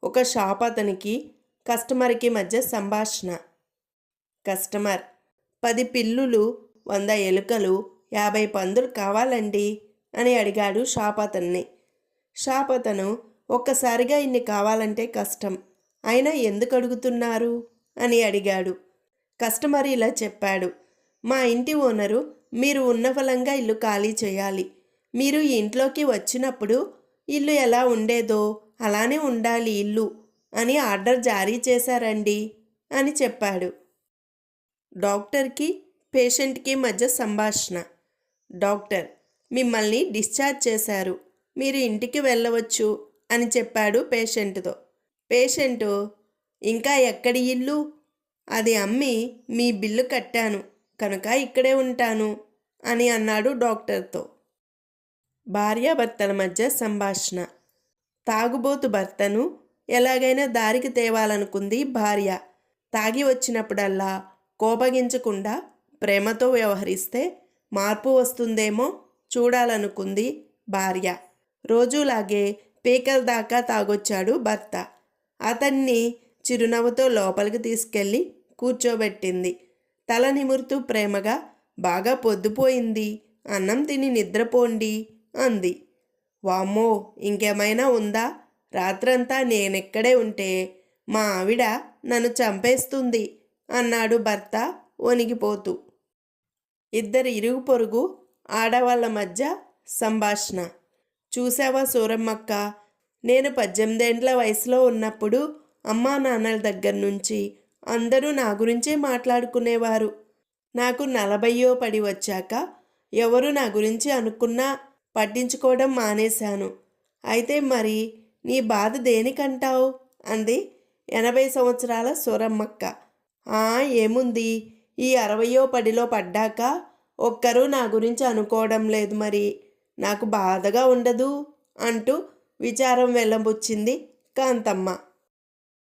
ఒక షాప్ అతనికి కస్టమర్కి మధ్య సంభాషణ. కస్టమర్: 10 పిల్లులు, 100 ఎలుకలు, 50 పందులు కావాలండి అని అడిగాడు షాప్ అతన్ని. షాప్ అతను: ఒక్కసారిగా ఇన్ని కావాలంటే కష్టం, అయినా ఎందుకు అడుగుతున్నారు అని అడిగాడు. కస్టమర్ ఇలా చెప్పాడు: మా ఇంటి ఓనరు మీరు ఉన్న ఫలంగా ఇల్లు ఖాళీ చేయాలి. మీరు ఈ ఇంట్లోకి వచ్చినప్పుడు ఇల్లు ఎలా ఉండేదో అలానే ఉండాలి ఇల్లు అని ఆర్డర్ జారీ చేశారండి అని చెప్పాడు. డాక్టర్కి పేషెంట్కి మధ్య సంభాషణ. డాక్టర్: మిమ్మల్ని డిశ్చార్జ్ చేశారు, మీరు ఇంటికి వెళ్ళవచ్చు అని చెప్పాడు పేషెంట్తో. పేషెంటు: ఇంకా ఎక్కడి ఇల్లు? అది అమ్మి మీ బిల్లు కట్టాను కనుక ఇక్కడే ఉంటాను అని అన్నాడు డాక్టర్తో. భార్యాభర్తల మధ్య సంభాషణ. తాగుబోతు భర్తను ఎలాగైనా దారికి తేవాలనుకుంది భార్య. తాగి వచ్చినప్పుడల్లా కోపగించకుండా ప్రేమతో వ్యవహరిస్తే మార్పు వస్తుందేమో చూడాలనుకుంది భార్య. రోజులాగే పీకల దాకా తాగొచ్చాడు భర్త. అతన్ని చిరునవ్వుతో లోపలికి తీసుకెళ్ళి కూర్చోబెట్టింది. తల నిమురుతూ ప్రేమగా, బాగా పొద్దుపోయింది, అన్నం తిని నిద్రపోండి అంది. వామ్మో, ఇంకేమైనా ఉందా? రాత్రంతా నేనెక్కడే ఉంటే మా ఆవిడ నన్ను చంపేస్తుంది అన్నాడు భర్త వణిగిపోతూ. ఇద్దరు ఇరుగు పొరుగు ఆడవాళ్ళ మధ్య సంభాషణ. చూసావా సూరమ్మక్క, నేను 18 ఏండ్ల వయసులో ఉన్నప్పుడు అమ్మా నాన్నల దగ్గర నుంచి అందరూ నా గురించే మాట్లాడుకునేవారు. నాకు 40 పడి వచ్చాక ఎవరు నా గురించి అనుకున్నా పట్టించుకోవడం మానేశాను. అయితే మరి నీ బాధ దేనికంటావు అంది 80 సంవత్సరాల సూరమ్మక్క. ఏముంది, ఈ 60వ పడిలో పడ్డాక ఒక్కరూ నా గురించి అనుకోవడం లేదు, మరి నాకు బాధగా ఉండదు అంటూ విచారం వెళ్ళబుచ్చింది కాంతమ్మ.